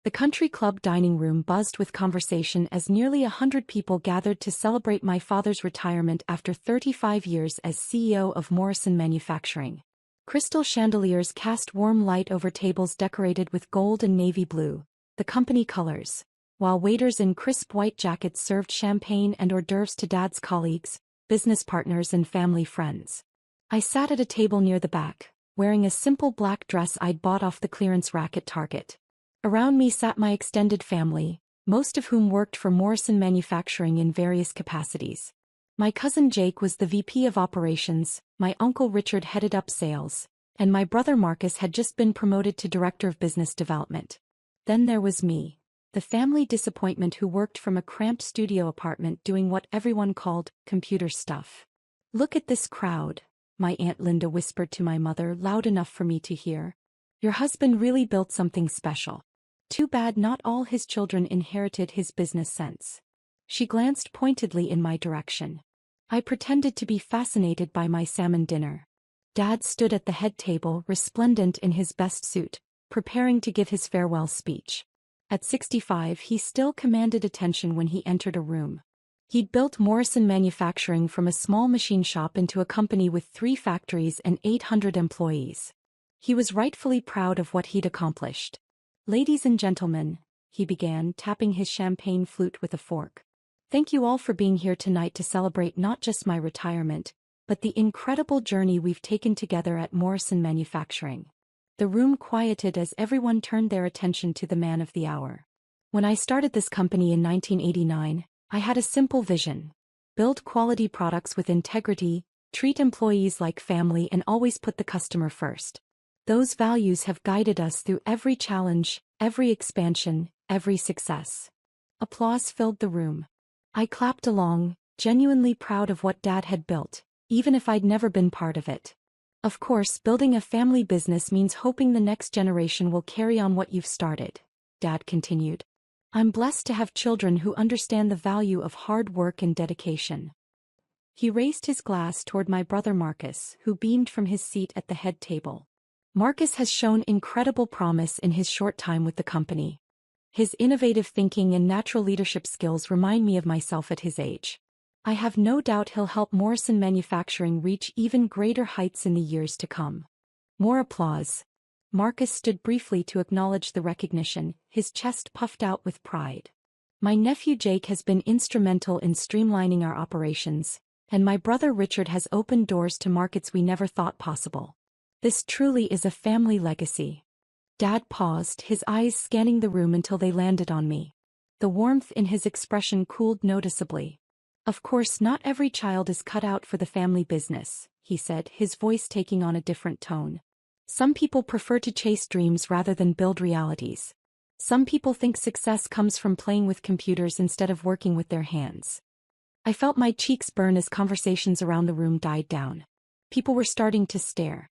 The country club dining room buzzed with conversation as nearly 100 people gathered to celebrate my father's retirement after 35 years as CEO of Morrison Manufacturing. Crystal chandeliers cast warm light over tables decorated with gold and navy blue, the company colors, while waiters in crisp white jackets served champagne and hors d'oeuvres to Dad's colleagues, business partners and family friends. I sat at a table near the back, wearing a simple black dress I'd bought off the clearance rack at Target. Around me sat my extended family, most of whom worked for Morrison Manufacturing in various capacities. My cousin Jake was the VP of Operations, my uncle Richard headed up sales, and my brother Marcus had just been promoted to Director of Business Development. Then there was me, the family disappointment who worked from a cramped studio apartment doing what everyone called computer stuff. "Look at this crowd," my Aunt Linda whispered to my mother loud enough for me to hear. "Your husband really built something special. Too bad not all his children inherited his business sense." She glanced pointedly in my direction. I pretended to be fascinated by my salmon dinner. Dad stood at the head table, resplendent in his best suit, preparing to give his farewell speech. At 65, he still commanded attention when he entered a room. He'd built Morrison Manufacturing from a small machine shop into a company with 3 factories and 800 employees. He was rightfully proud of what he'd accomplished. "Ladies and gentlemen," he began, tapping his champagne flute with a fork. "Thank you all for being here tonight to celebrate not just my retirement, but the incredible journey we've taken together at Morrison Manufacturing." The room quieted as everyone turned their attention to the man of the hour. When I started this company in 1989, I had a simple vision: build quality products with integrity, treat employees like family, and always put the customer first. Those values have guided us through every challenge, every expansion, every success. Applause filled the room. I clapped along, genuinely proud of what Dad had built, even if I'd never been part of it. "Of course, building a family business means hoping the next generation will carry on what you've started," Dad continued. "I'm blessed to have children who understand the value of hard work and dedication." He raised his glass toward my brother Marcus, who beamed from his seat at the head table. "Marcus has shown incredible promise in his short time with the company. His innovative thinking and natural leadership skills remind me of myself at his age. I have no doubt he'll help Morrison Manufacturing reach even greater heights in the years to come." More applause. Marcus stood briefly to acknowledge the recognition, his chest puffed out with pride. "My nephew Jake has been instrumental in streamlining our operations, and my brother Richard has opened doors to markets we never thought possible. This truly is a family legacy." Dad paused, his eyes scanning the room until they landed on me. The warmth in his expression cooled noticeably. "Of course, not every child is cut out for the family business," he said, his voice taking on a different tone. "Some people prefer to chase dreams rather than build realities. Some people think success comes from playing with computers instead of working with their hands." I felt my cheeks burn as conversations around the room died down. People were starting to stare.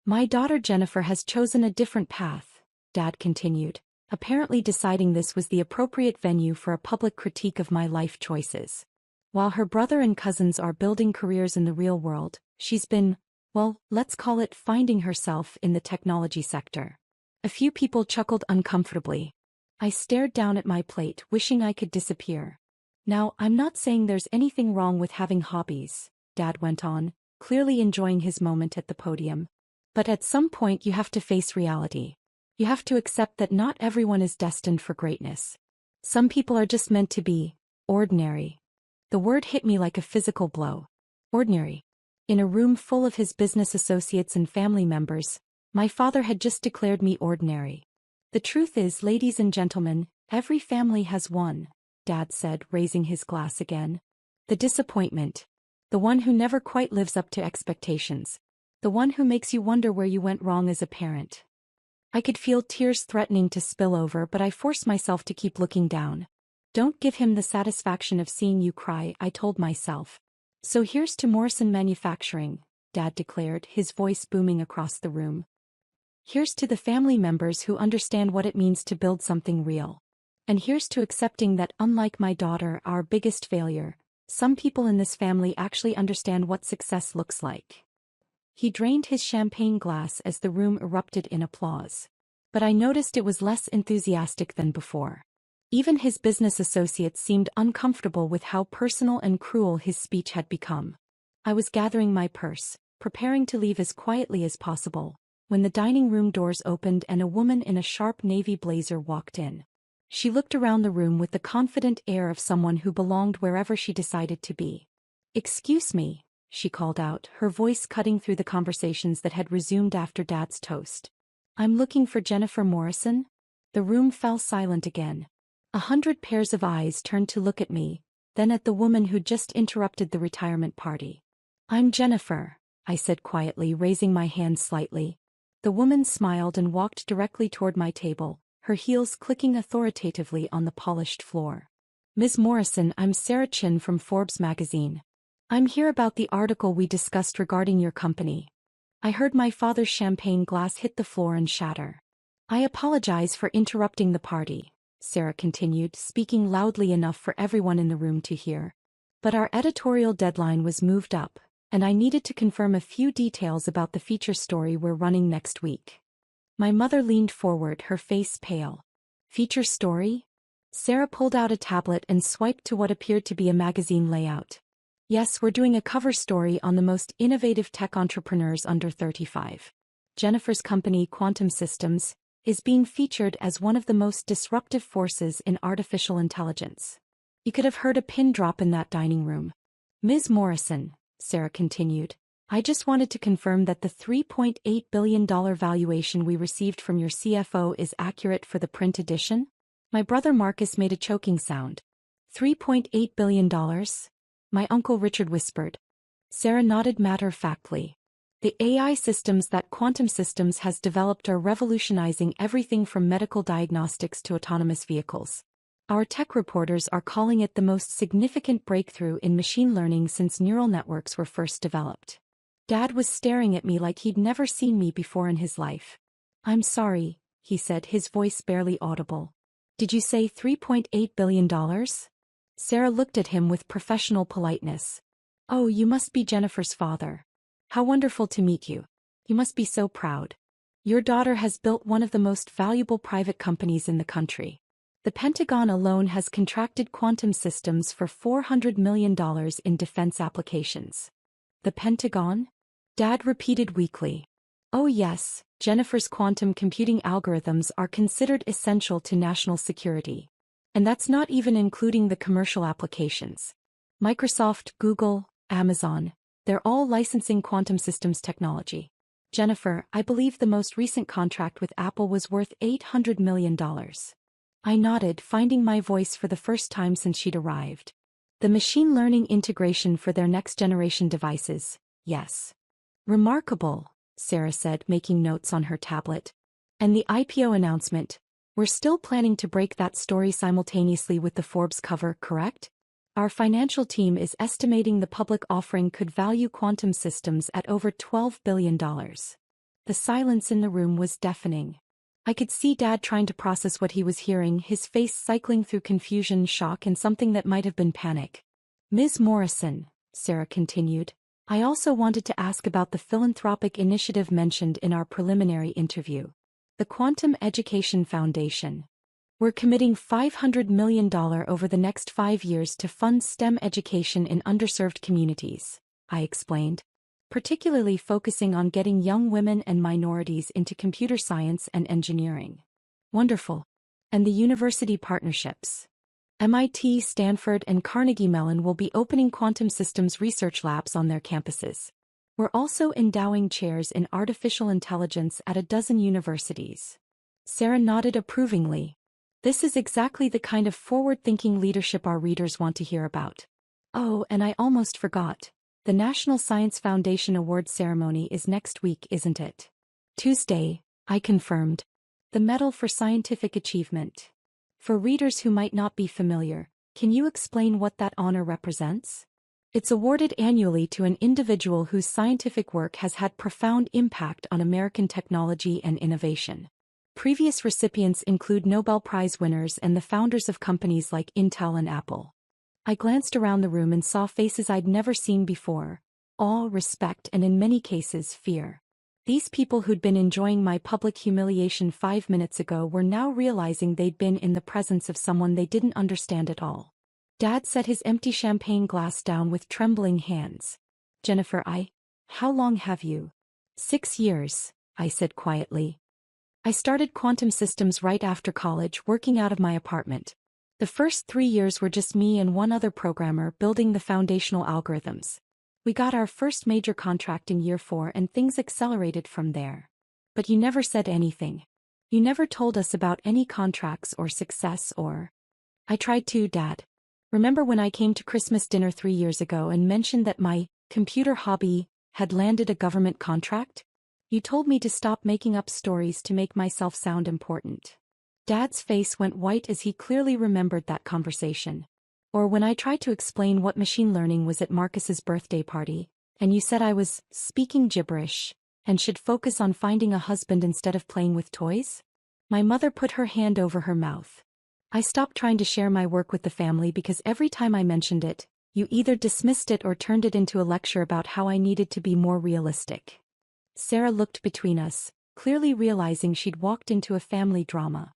"My daughter Jennifer has chosen a different path," Dad continued, apparently deciding this was the appropriate venue for a public critique of my life choices. "While her brother and cousins are building careers in the real world, she's been, well, let's call it finding herself in the technology sector." A few people chuckled uncomfortably. I stared down at my plate, wishing I could disappear. "Now, I'm not saying there's anything wrong with having hobbies," Dad went on, clearly enjoying his moment at the podium. "But at some point you have to face reality. You have to accept that not everyone is destined for greatness. Some people are just meant to be ordinary." The word hit me like a physical blow. Ordinary. In a room full of his business associates and family members, my father had just declared me ordinary. "The truth is, ladies and gentlemen, every family has one," Dad said, raising his glass again. "The disappointment. The one who never quite lives up to expectations. The one who makes you wonder where you went wrong as a parent." I could feel tears threatening to spill over, but I forced myself to keep looking down. "Don't give him the satisfaction of seeing you cry," I told myself. "So here's to Morrison Manufacturing," Dad declared, his voice booming across the room. "Here's to the family members who understand what it means to build something real. And here's to accepting that, unlike my daughter, our biggest failure, some people in this family actually understand what success looks like." He drained his champagne glass as the room erupted in applause. but I noticed it was less enthusiastic than before. Even his business associates seemed uncomfortable with how personal and cruel his speech had become. I was gathering my purse, preparing to leave as quietly as possible, when the dining room doors opened and a woman in a sharp navy blazer walked in. She looked around the room with the confident air of someone who belonged wherever she decided to be. "Excuse me," she called out, her voice cutting through the conversations that had resumed after Dad's toast. "I'm looking for Jennifer Morrison?" The room fell silent again. 100 pairs of eyes turned to look at me, then at the woman who'd just interrupted the retirement party. "I'm Jennifer," I said quietly, raising my hand slightly. The woman smiled and walked directly toward my table, her heels clicking authoritatively on the polished floor. "Ms. Morrison, I'm Sarah Chin from Forbes magazine. I'm here about the article we discussed regarding your company." I heard my father's champagne glass hit the floor and shatter. "I apologize for interrupting the party," Sarah continued, speaking loudly enough for everyone in the room to hear. "But our editorial deadline was moved up, and I needed to confirm a few details about the feature story we're running next week." My mother leaned forward, her face pale. "Feature story?" Sarah pulled out a tablet and swiped to what appeared to be a magazine layout. "Yes, we're doing a cover story on the most innovative tech entrepreneurs under 35. Jennifer's company, Quantum Systems, is being featured as one of the most disruptive forces in artificial intelligence." You could have heard a pin drop in that dining room. "Ms. Morrison," Sarah continued, "I just wanted to confirm that the $3.8 billion valuation we received from your CFO is accurate for the print edition." My brother Marcus made a choking sound. $3.8 billion? My Uncle Richard whispered. Sarah nodded matter-of-factly. "The AI systems that Quantum Systems has developed are revolutionizing everything from medical diagnostics to autonomous vehicles. Our tech reporters are calling it the most significant breakthrough in machine learning since neural networks were first developed." Dad was staring at me like he'd never seen me before in his life. "I'm sorry," he said, his voice barely audible. "Did you say $3.8 billion? Sarah looked at him with professional politeness. "Oh, you must be Jennifer's father. How wonderful to meet you. You must be so proud. Your daughter has built one of the most valuable private companies in the country. The Pentagon alone has contracted Quantum Systems for $400 million in defense applications." "The Pentagon?" Dad repeated weakly. "Oh yes, Jennifer's quantum computing algorithms are considered essential to national security. And that's not even including the commercial applications. Microsoft, Google, Amazon, they're all licensing Quantum Systems technology. Jennifer, I believe the most recent contract with Apple was worth $800 million. I nodded, finding my voice for the first time since she'd arrived. "The machine learning integration for their next-generation devices, yes." "Remarkable," Sarah said, making notes on her tablet. "And the IPO announcement, we're still planning to break that story simultaneously with the Forbes cover, correct? Our financial team is estimating the public offering could value Quantum Systems at over $12 billion. The silence in the room was deafening. I could see Dad trying to process what he was hearing, his face cycling through confusion, shock, and something that might have been panic. "Ms. Morrison," Sarah continued, "I also wanted to ask about the philanthropic initiative mentioned in our preliminary interview. The Quantum Education Foundation. We're committing $500 million over the next 5 years to fund STEM education in underserved communities," I explained, "particularly focusing on getting young women and minorities into computer science and engineering." "Wonderful. And the university partnerships. MIT, Stanford, and Carnegie Mellon will be opening Quantum Systems research labs on their campuses. We're also endowing chairs in artificial intelligence at a dozen universities." Sarah nodded approvingly. "This is exactly the kind of forward-thinking leadership our readers want to hear about. Oh, and I almost forgot. The National Science Foundation Award ceremony is next week, isn't it?" "Tuesday," I confirmed. "The Medal for Scientific Achievement. For readers who might not be familiar, can you explain what that honor represents?" "It's awarded annually to an individual whose scientific work has had profound impact on American technology and innovation. Previous recipients include Nobel Prize winners and the founders of companies like Intel and Apple." I glanced around the room and saw faces I'd never seen before: awe, respect, and in many cases, fear. These people who'd been enjoying my public humiliation 5 minutes ago were now realizing they'd been in the presence of someone they didn't understand at all. Dad set his empty champagne glass down with trembling hands. Jennifer, how long have you? 6 years, I said quietly. I started quantum systems right after college, working out of my apartment. The first 3 years were just me and one other programmer building the foundational algorithms. We got our first major contract in year 4 and things accelerated from there. But you never said anything. You never told us about any contracts or success or... I tried to, Dad. Remember when I came to Christmas dinner 3 years ago and mentioned that my computer hobby had landed a government contract? You told me to stop making up stories to make myself sound important. Dad's face went white as he clearly remembered that conversation. Or when I tried to explain what machine learning was at Marcus's birthday party, and you said I was speaking gibberish and should focus on finding a husband instead of playing with toys? My mother put her hand over her mouth. I stopped trying to share my work with the family because every time I mentioned it, you either dismissed it or turned it into a lecture about how I needed to be more realistic. Sarah looked between us, clearly realizing she'd walked into a family drama.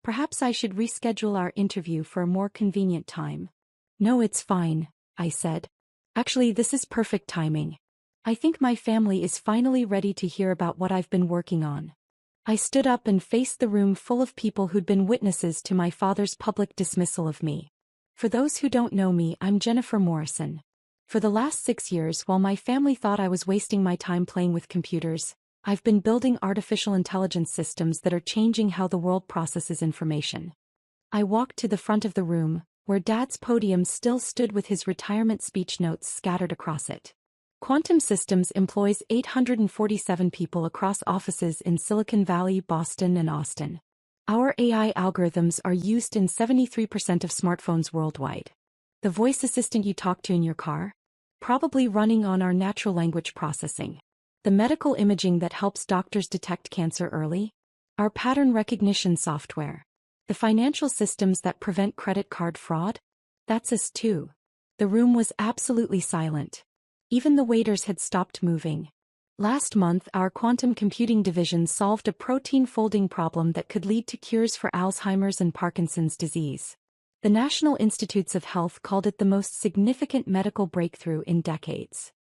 Perhaps I should reschedule our interview for a more convenient time. No, it's fine, I said. Actually, this is perfect timing. I think my family is finally ready to hear about what I've been working on. I stood up and faced the room full of people who'd been witnesses to my father's public dismissal of me. For those who don't know me, I'm Jennifer Morrison. For the last 6 years, while my family thought I was wasting my time playing with computers, I've been building artificial intelligence systems that are changing how the world processes information. I walked to the front of the room, where Dad's podium still stood with his retirement speech notes scattered across it. Quantum Systems employs 847 people across offices in Silicon Valley, Boston, and Austin. Our AI algorithms are used in 73% of smartphones worldwide. The voice assistant you talk to in your car? Probably running on our natural language processing. The medical imaging that helps doctors detect cancer early? Our pattern recognition software. The financial systems that prevent credit card fraud? That's us too. The room was absolutely silent. Even the waiters had stopped moving. Last month, our quantum computing division solved a protein folding problem that could lead to cures for Alzheimer's and Parkinson's disease. The National Institutes of Health called it the most significant medical breakthrough in decades.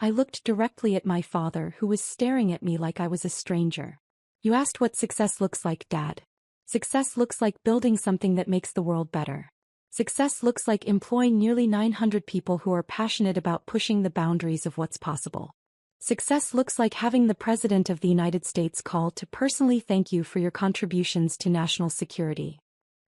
I looked directly at my father, who was staring at me like I was a stranger. You asked what success looks like, Dad. Success looks like building something that makes the world better. Success looks like employing nearly 900 people who are passionate about pushing the boundaries of what's possible. Success looks like having the President of the United States call to personally thank you for your contributions to national security.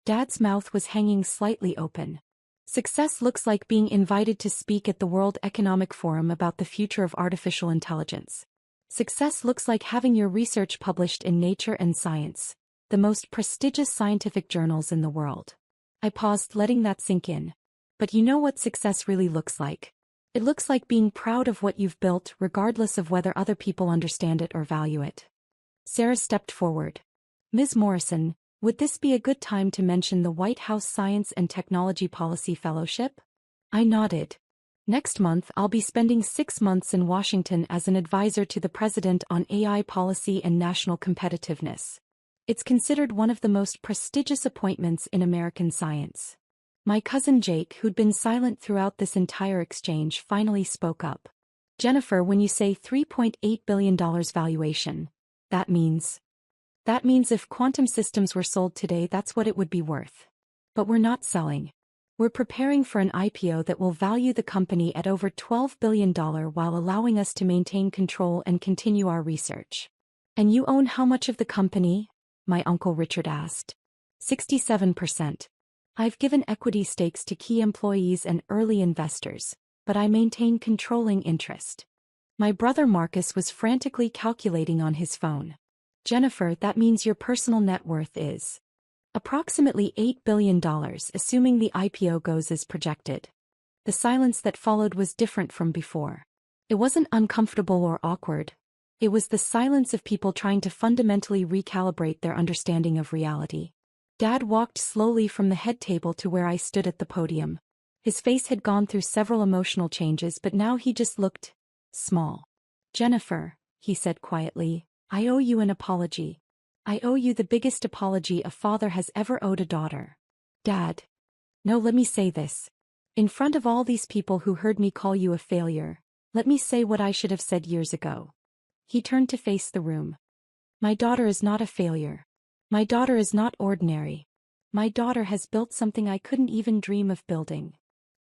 Dad's mouth was hanging slightly open. Success looks like being invited to speak at the World Economic Forum about the future of artificial intelligence. Success looks like having your research published in Nature and Science, the most prestigious scientific journals in the world. I paused, letting that sink in. But you know what success really looks like? It looks like being proud of what you've built, regardless of whether other people understand it or value it. Sarah stepped forward. Ms. Morrison, would this be a good time to mention the White House Science and Technology Policy Fellowship? I nodded. Next month, I'll be spending 6 months in Washington as an advisor to the President on AI policy and national competitiveness. It's considered one of the most prestigious appointments in American science. My cousin Jake, who'd been silent throughout this entire exchange, finally spoke up. Jennifer, when you say $3.8 billion valuation, that means if quantum systems were sold today, that's what it would be worth. But we're not selling. We're preparing for an IPO that will value the company at over $12 billion while allowing us to maintain control and continue our research. And you own how much of the company? My Uncle Richard asked. 67%. I've given equity stakes to key employees and early investors, but I maintain controlling interest. My brother Marcus was frantically calculating on his phone. Jennifer, that means your personal net worth is approximately $8 billion, assuming the IPO goes as projected. The silence that followed was different from before. It wasn't uncomfortable or awkward. It was the silence of people trying to fundamentally recalibrate their understanding of reality. Dad walked slowly from the head table to where I stood at the podium. His face had gone through several emotional changes, but now he just looked small. Jennifer, he said quietly. I owe you an apology. I owe you the biggest apology a father has ever owed a daughter. Dad. No, let me say this. In front of all these people who heard me call you a failure, let me say what I should have said years ago. He turned to face the room. My daughter is not a failure. My daughter is not ordinary. My daughter has built something I couldn't even dream of building.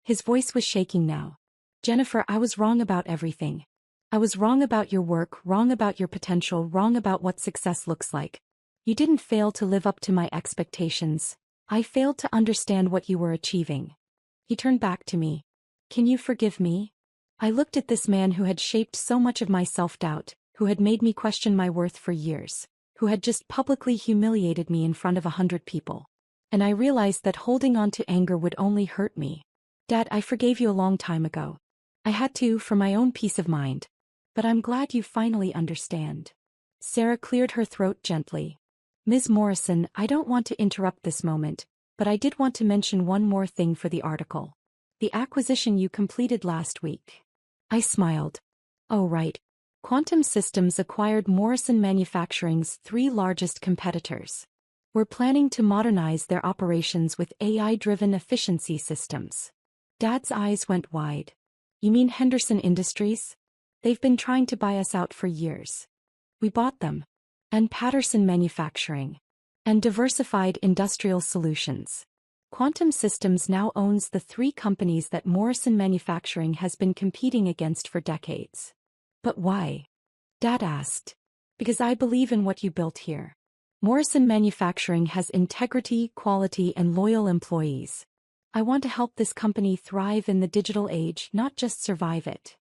His voice was shaking now. Jennifer, I was wrong about everything. I was wrong about your work, wrong about your potential, wrong about what success looks like. You didn't fail to live up to my expectations. I failed to understand what you were achieving. He turned back to me. Can you forgive me? I looked at this man who had shaped so much of my self-doubt, who had made me question my worth for years, who had just publicly humiliated me in front of 100 people. And I realized that holding on to anger would only hurt me. Dad, I forgave you a long time ago. I had to, for my own peace of mind. But I'm glad you finally understand. Sarah cleared her throat gently. Ms. Morrison, I don't want to interrupt this moment, but I did want to mention one more thing for the article. The acquisition you completed last week. I smiled. Oh right. Quantum Systems acquired Morrison Manufacturing's 3 largest competitors. We're planning to modernize their operations with AI-driven efficiency systems. Dad's eyes went wide. You mean Henderson Industries? They've been trying to buy us out for years. We bought them. And Patterson Manufacturing. And Diversified Industrial Solutions. Quantum Systems now owns the 3 companies that Morrison Manufacturing has been competing against for decades. But why? Dad asked. Because I believe in what you built here. Morrison Manufacturing has integrity, quality, and loyal employees. I want to help this company thrive in the digital age, not just survive it.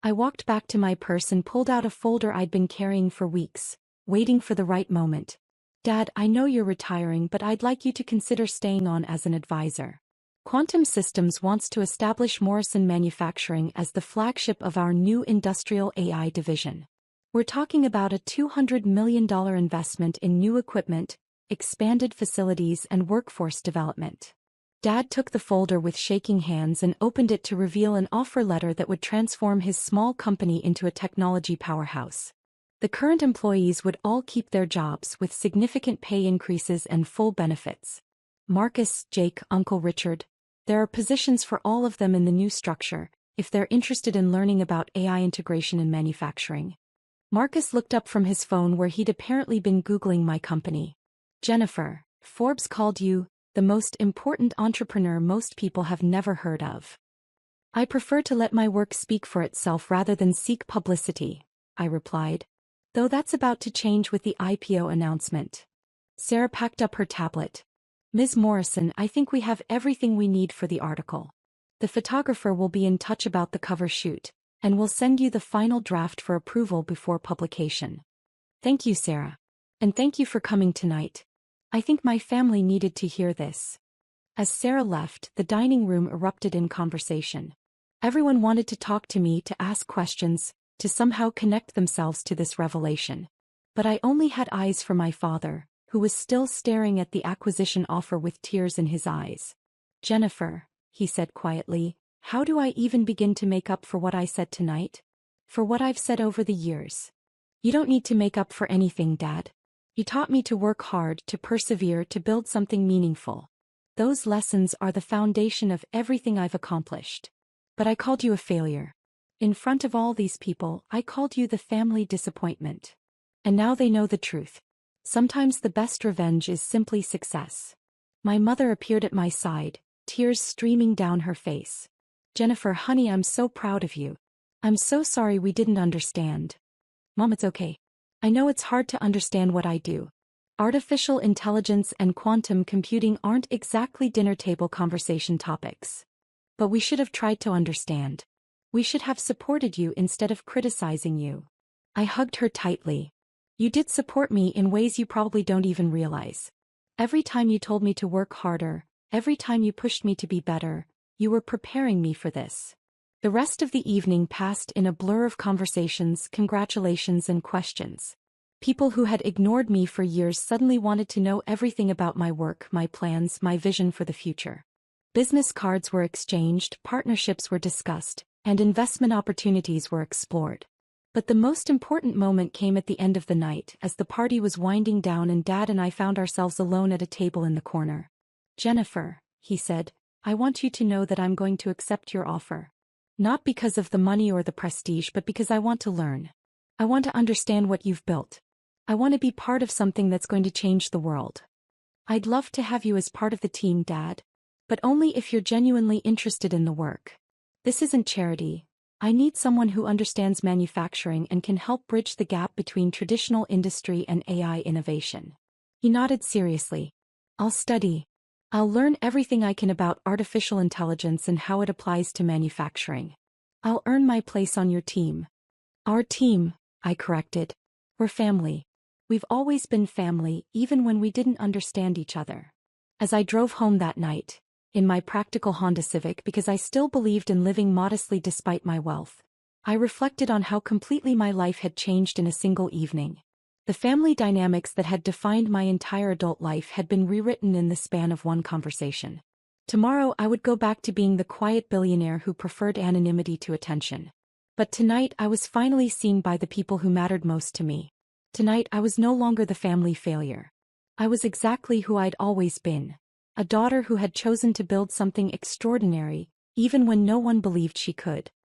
I walked back to my purse and pulled out a folder I'd been carrying for weeks, waiting for the right moment. Dad, I know you're retiring, but I'd like you to consider staying on as an advisor. Quantum Systems wants to establish Morrison Manufacturing as the flagship of our new industrial AI division. We're talking about a $200 million investment in new equipment, expanded facilities, and workforce development. Dad took the folder with shaking hands and opened it to reveal an offer letter that would transform his small company into a technology powerhouse. The current employees would all keep their jobs with significant pay increases and full benefits. Marcus, Jake, Uncle Richard. There are positions for all of them in the new structure, if they're interested in learning about AI integration in manufacturing. Marcus looked up from his phone where he'd apparently been Googling my company. Jennifer, Forbes called you the most important entrepreneur most people have never heard of. I prefer to let my work speak for itself rather than seek publicity, I replied. Though that's about to change with the IPO announcement. Sarah packed up her tablet. Ms. Morrison, I think we have everything we need for the article. The photographer will be in touch about the cover shoot, and will send you the final draft for approval before publication. Thank you, Sarah. And thank you for coming tonight. I think my family needed to hear this. As Sarah left, the dining room erupted in conversation. Everyone wanted to talk to me, to ask questions, to somehow connect themselves to this revelation. But I only had eyes for my father, who was still staring at the acquisition offer with tears in his eyes. Jennifer, he said quietly, how do I even begin to make up for what I said tonight? For what I've said over the years? You don't need to make up for anything, Dad. You taught me to work hard, to persevere, to build something meaningful. Those lessons are the foundation of everything I've accomplished. But I called you a failure. In front of all these people, I called you the family disappointment. And now they know the truth. Sometimes the best revenge is simply success. My mother appeared at my side, tears streaming down her face. Jennifer, honey, I'm so proud of you. I'm so sorry we didn't understand. Mom, it's okay. I know it's hard to understand what I do. Artificial intelligence and quantum computing aren't exactly dinner table conversation topics. But we should have tried to understand. We should have supported you instead of criticizing you. I hugged her tightly. You did support me in ways you probably don't even realize. Every time you told me to work harder, every time you pushed me to be better, you were preparing me for this. The rest of the evening passed in a blur of conversations, congratulations, and questions. People who had ignored me for years suddenly wanted to know everything about my work, my plans, my vision for the future. Business cards were exchanged, partnerships were discussed, and investment opportunities were explored. But the most important moment came at the end of the night, as the party was winding down and Dad and I found ourselves alone at a table in the corner. "Jennifer," he said, "I want you to know that I'm going to accept your offer. Not because of the money or the prestige, but because I want to learn. I want to understand what you've built. I want to be part of something that's going to change the world. I'd love to have you as part of the team, Dad. But only if you're genuinely interested in the work. This isn't charity. I need someone who understands manufacturing and can help bridge the gap between traditional industry and AI innovation." He nodded seriously. "I'll study. I'll learn everything I can about artificial intelligence and how it applies to manufacturing. I'll earn my place on your team." "Our team," I corrected. "We're family. We've always been family, even when we didn't understand each other." As I drove home that night, in my practical Honda Civic because I still believed in living modestly despite my wealth, I reflected on how completely my life had changed in a single evening. The family dynamics that had defined my entire adult life had been rewritten in the span of one conversation. Tomorrow I would go back to being the quiet billionaire who preferred anonymity to attention. But tonight I was finally seen by the people who mattered most to me. Tonight I was no longer the family failure. I was exactly who I'd always been. A daughter who had chosen to build something extraordinary, even when no one believed she could.